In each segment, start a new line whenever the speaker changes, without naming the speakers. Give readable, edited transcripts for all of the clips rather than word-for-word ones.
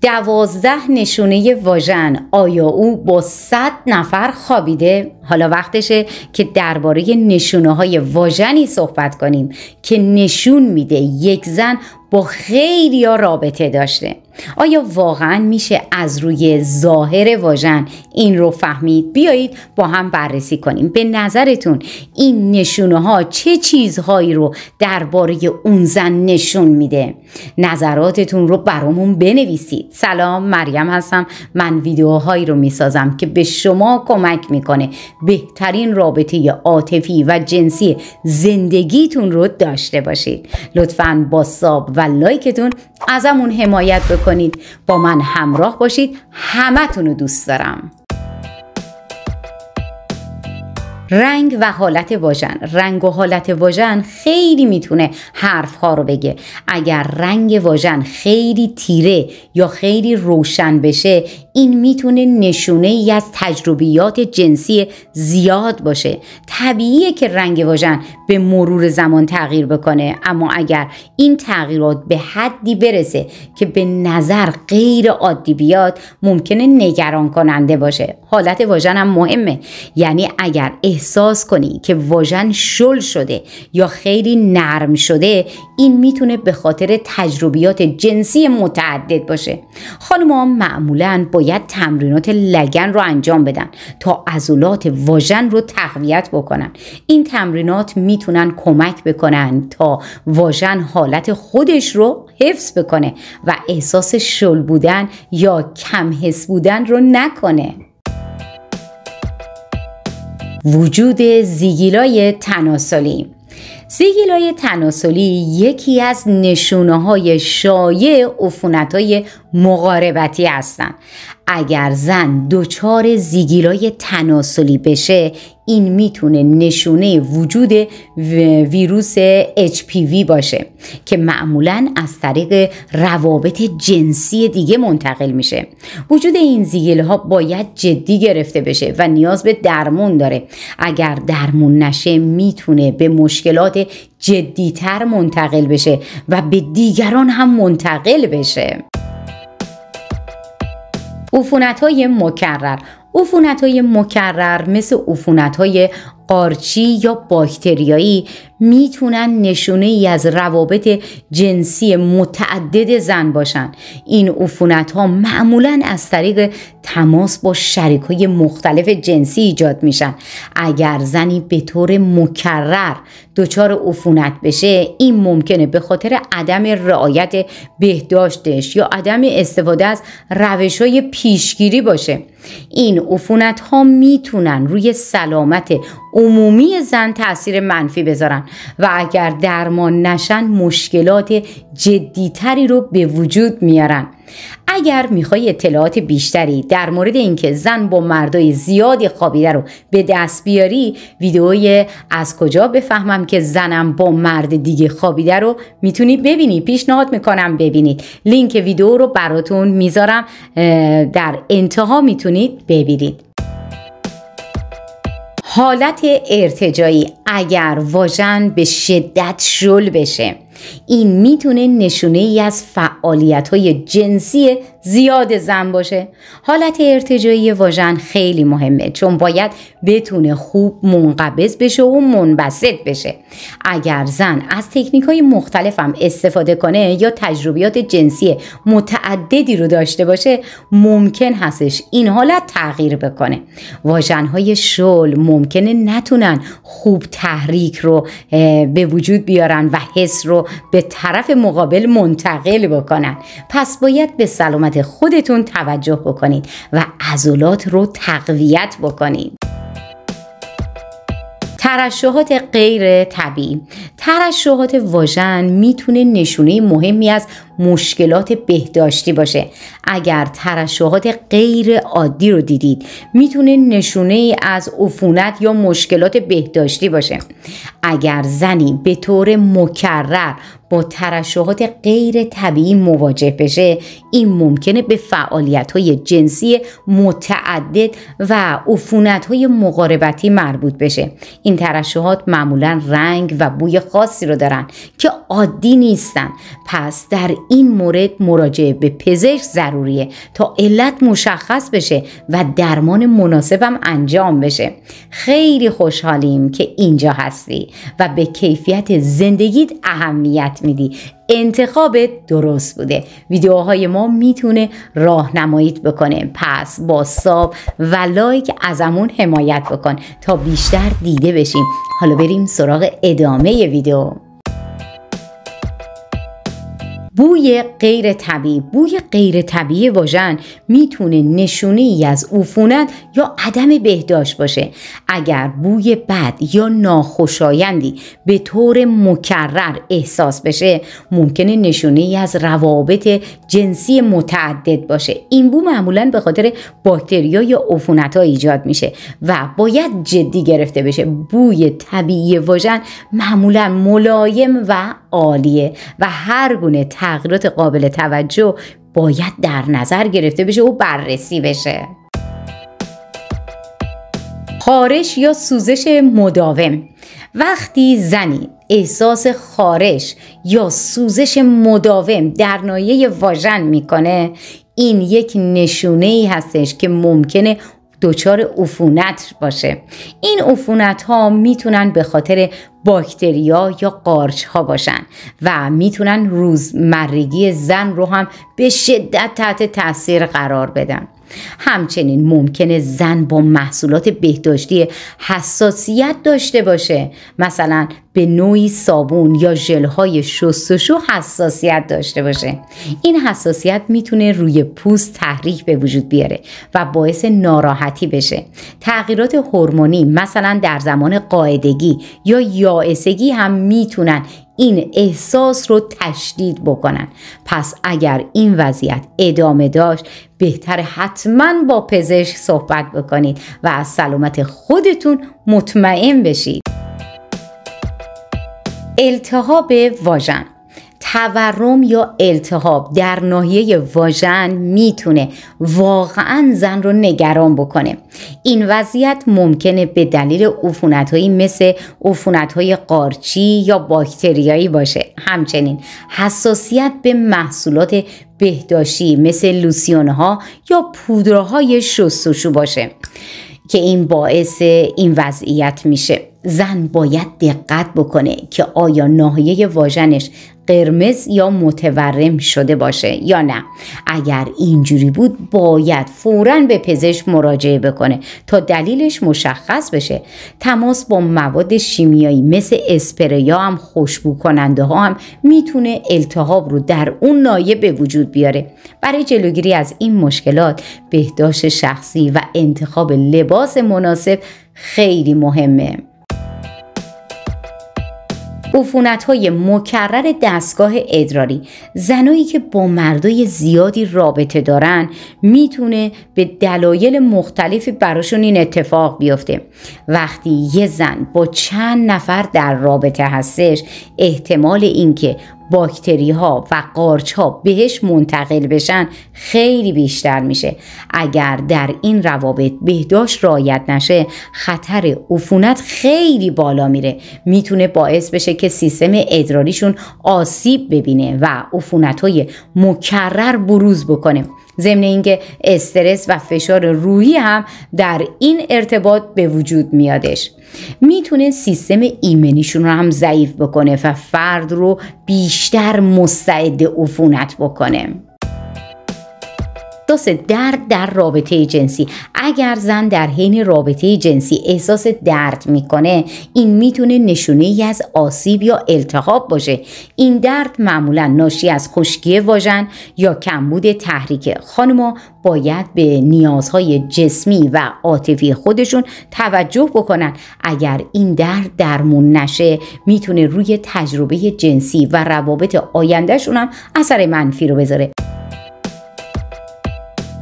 12 نشونه واژن. آیا او با 100 نفر خوابیده؟ حالا وقتشه که درباره نشونه های واژنی صحبت کنیم که نشون میده یک زن با خیلیا رابطه داشته. آیا واقعا میشه از روی ظاهر واژن این رو فهمید؟ بیایید با هم بررسی کنیم. به نظرتون این نشونه ها چه چیزهایی رو درباره اون زن نشون میده؟ نظراتتون رو برامون بنویسید. سلام، مریم هستم. من ویدیوهایی رو میسازم که به شما کمک میکنه بهترین رابطه عاطفی و جنسی زندگیتون رو داشته باشید. لطفاً با ساب و لایکتون ازمون حمایت بکنید. با من همراه باشید. همتون رو دوست دارم. رنگ و حالت واژن. رنگ و حالت واژن خیلی میتونه حرفها رو بگه. اگر رنگ واژن خیلی تیره یا خیلی روشن بشه، این میتونه نشونه ای از تجربیات جنسی زیاد باشه. طبیعیه که رنگ واژن به مرور زمان تغییر بکنه، اما اگر این تغییرات به حدی برسه که به نظر غیر عادی بیاد، ممکنه نگران کننده باشه. حالت واژن هم مهمه. یعنی اگر احساس کنی که واژن شل شده یا خیلی نرم شده، این میتونه به خاطر تجربیات جنسی متعدد باشه. خانم‌ها معمولاً باید تمرینات لگن رو انجام بدن تا عضلات واژن رو تقویت بکنن. این تمرینات میتونن کمک بکنن تا واژن حالت خودش رو حفظ بکنه و احساس شل بودن یا کم حس بودن رو نکنه. وجود زیگیلای تناسلی. زیگیلای تناسلی یکی از نشونه‌های شایع عفونت‌های مقاربتی هستند. اگر زن دچار زیگیلای تناسلی بشه، این میتونه نشونه وجود ویروس HPV باشه که معمولاً از طریق روابط جنسی دیگه منتقل میشه. وجود این زیگیل‌ها باید جدی گرفته بشه و نیاز به درمون داره. اگر درمون نشه، میتونه به مشکلات جدی‌تر منتقل بشه و به دیگران هم منتقل بشه. عفونت‌های مکرر. عفونت‌های مکرر مثل عفونت‌های قارچی یا باکتریایی میتونن نشونه ای از روابط جنسی متعدد زن باشن. این عفونت‌ها معمولاً از طریق تماس با شریک‌های مختلف جنسی ایجاد میشن. اگر زنی به طور مکرر دچار عفونت بشه، این ممکنه به خاطر عدم رعایت بهداشتش یا عدم استفاده از روش‌های پیشگیری باشه. این عفونت‌ها میتونن روی سلامت عمومی زن تأثیر منفی بذارن و اگر درمان نشن مشکلات جدیتری رو به وجود میارن. اگر میخوای اطلاعات بیشتری در مورد اینکه زن با مردای زیادی خوابیده رو به دست بیاری، ویدئوی از کجا بفهمم که زنم با مرد دیگه خوابیده رو میتونی ببینی. پیشنهاد میکنم ببینید. لینک ویدئو رو براتون میذارم، در انتها میتونید ببینید. حالت ارتجاعی. اگر واژن به شدت شل بشه، این میتونه نشونه ای از فعالیت‌های جنسی زیاد زن باشه. حالت ارتجاعی واژن خیلی مهمه، چون باید بتونه خوب منقبض بشه و منبسط بشه. اگر زن از تکنیک‌های مختلف هم استفاده کنه یا تجربیات جنسی متعددی رو داشته باشه، ممکن هستش این حالت تغییر بکنه. واژن‌های شل ممکنه نتونن خوب تحریک رو به وجود بیارن و حس رو به طرف مقابل منتقل بکنن. پس باید به سلامت خودتون توجه بکنید و عضلات رو تقویت بکنید. ترشحات غیر طبیعی. ترشحات واژن میتونه نشونه مهمی از مشکلات بهداشتی باشه. اگر ترشحات غیر عادی رو دیدید، میتونه نشونه از عفونت یا مشکلات بهداشتی باشه. اگر زنی به طور مکرر با ترشحات غیر طبیعی مواجه بشه، این ممکنه به فعالیت‌های جنسی متعدد و عفونت‌های مقاربتی مربوط بشه. این ترشحات معمولاً رنگ و بوی خاصی رو دارن که عادی نیستن. پس در این مورد مراجعه به پزشک ضروریه تا علت مشخص بشه و درمان مناسبم انجام بشه. خیلی خوشحالیم که اینجا هستی و به کیفیت زندگیت اهمیت میدی. انتخابت درست بوده. ویدیوهای ما میتونه راهنماییت بکنه، پس با ساب و لایک ازمون حمایت بکن تا بیشتر دیده بشیم. حالا بریم سراغ ادامه ویدیو. بوی غیر طبیعی. بوی غیر طبیعی واژن میتونه نشونه‌ای از عفونت یا عدم بهداشت باشه. اگر بوی بد یا ناخوشایندی به طور مکرر احساس بشه، ممکنه نشونه‌ای از روابط جنسی متعدد باشه. این بو معمولاً به خاطر باکتریا یا عفونت‌ها ایجاد میشه و باید جدی گرفته بشه. بوی طبیعی واژن معمولاً ملایم و عالیه و هر گونه تغییرات قابل توجه باید در نظر گرفته بشه و بررسی بشه. خارش یا سوزش مداوم. وقتی زنی احساس خارش یا سوزش مداوم در ناحیه واژن میکنه، این یک نشونه‌ای هستش که ممکنه دچار عفونت باشه. این عفونت ها میتونن به خاطر باکتریا یا قارچ ها باشن و میتونن روزمرگی زن رو هم به شدت تحت تاثیر قرار بدن. همچنین ممکنه زن با محصولات بهداشتی حساسیت داشته باشه، مثلا به نوعی صابون یا ژل‌های شستشو حساسیت داشته باشه. این حساسیت میتونه روی پوست تحریک به وجود بیاره و باعث ناراحتی بشه. تغییرات هورمونی مثلا در زمان قاعدگی یا یائسگی هم میتونن این احساس رو تشدید بکنن. پس اگر این وضعیت ادامه داشت، بهتر حتما با پزشک صحبت بکنید و از سلامت خودتون مطمئن بشید. التهاب واژن. تورم یا التهاب در ناحیه واژن میتونه واقعا زن رو نگران بکنه. این وضعیت ممکنه به دلیل عفونت‌هایی مثل عفونت‌های قارچی یا باکتریایی باشه. همچنین حساسیت به محصولات بهداشتی مثل لوسیون‌ها یا پودرهای شستشو باشه که این باعث این وضعیت میشه. زن باید دقت بکنه که آیا ناحیه واژنش قرمز یا متورم شده باشه یا نه. اگر اینجوری بود باید فوراً به پزشک مراجعه بکنه تا دلیلش مشخص بشه. تماس با مواد شیمیایی مثل اسپریا هم خوشبو کننده ها هم میتونه التهاب رو در اون ناحیه به وجود بیاره. برای جلوگیری از این مشکلات بهداشت شخصی و انتخاب لباس مناسب خیلی مهمه. عفونت‌های مکرر دستگاه ادراری. زنایی که با مردای زیادی رابطه دارن میتونه به دلایل مختلفی براشون این اتفاق بیفته. وقتی یه زن با چند نفر در رابطه هستش، احتمال اینکه باکتری ها و قارچ ها بهش منتقل بشن خیلی بیشتر میشه. اگر در این روابط بهداشت رعایت نشه، خطر عفونت خیلی بالا میره. میتونه باعث بشه که سیستم ادراریشون آسیب ببینه و عفونت های مکرر بروز بکنه. ضمن اینکه استرس و فشار روحی هم در این ارتباط به وجود میادش. میتونه سیستم ایمنیشون رو هم ضعیف بکنه و فرد رو بیشتر مستعد عفونت بکنه. احساس درد در رابطه جنسی. اگر زن در حین رابطه جنسی احساس درد میکنه، این میتونه نشونه‌ای از آسیب یا التهاب باشه. این درد معمولا ناشی از خشکی واژن یا کمبود تحریک. خانم‌ها باید به نیازهای جسمی و عاطفی خودشون توجه بکنن. اگر این درد درمون نشه، میتونه روی تجربه جنسی و روابط آیندهشون هم اثر منفی رو بذاره.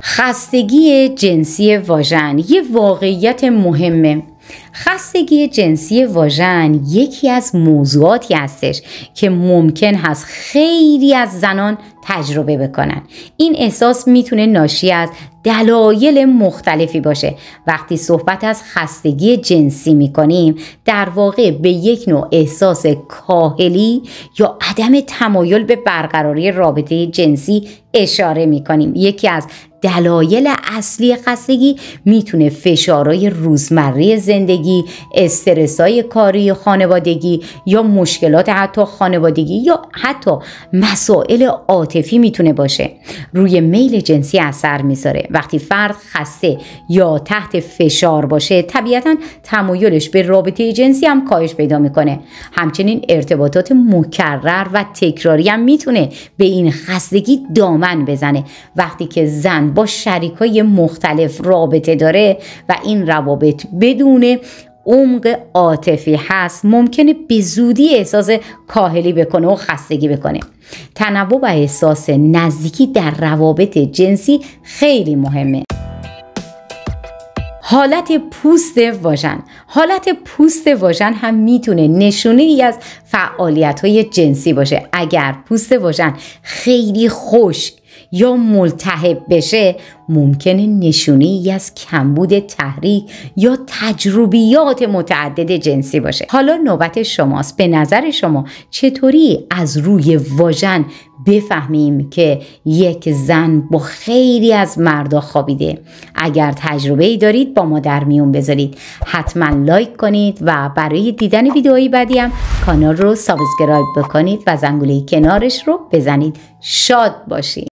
خستگی جنسی واژن یه واقعیت مهمه. خستگی جنسی واژن یکی از موضوعاتی هستش که ممکن هست خیلی از زنان تجربه بکنن. این احساس میتونه ناشی از دلایل مختلفی باشه. وقتی صحبت از خستگی جنسی میکنیم در واقع به یک نوع احساس کاهلی یا عدم تمایل به برقراری رابطه جنسی اشاره میکنیم. یکی از دلایل اصلی خستگی میتونه فشارهای روزمره زندگی، استرسای کاری خانوادگی یا مشکلات حتی خانوادگی یا حتی مسائل عاطفی میتونه باشه. روی میل جنسی اثر میذاره. وقتی فرد خسته یا تحت فشار باشه طبیعتاً تمایلش به رابطه جنسی هم کاهش پیدا میکنه. همچنین ارتباطات مکرر و تکراری هم میتونه به این خستگی دامن بزنه. وقتی که زن با شریکای مختلف رابطه داره و این روابط بدون عمق عاطفی هست ممکنه به زودی احساس کاهلی بکنه و خستگی بکنه. تنوع و احساس نزدیکی در روابط جنسی خیلی مهمه. حالت پوست پوست واژن هم میتونه نشونه ای از فعالیت‌های جنسی باشه. اگر پوست واژن خیلی خشک یا ملتهب بشه ممکنه نشونه ای از کمبود تحریک یا تجربیات متعدد جنسی باشه. حالا نوبت شماست. به نظر شما چطوری از روی واژن بفهمیم که یک زن با خیلی از مردا خوابیده؟ اگر تجربه ای دارید با ما در میون بذارید. حتما لایک کنید و برای دیدن ویدئوهای بعدی هم کانال رو سابسکرایب بکنید و زنگوله کنارش رو بزنید. شاد باشید.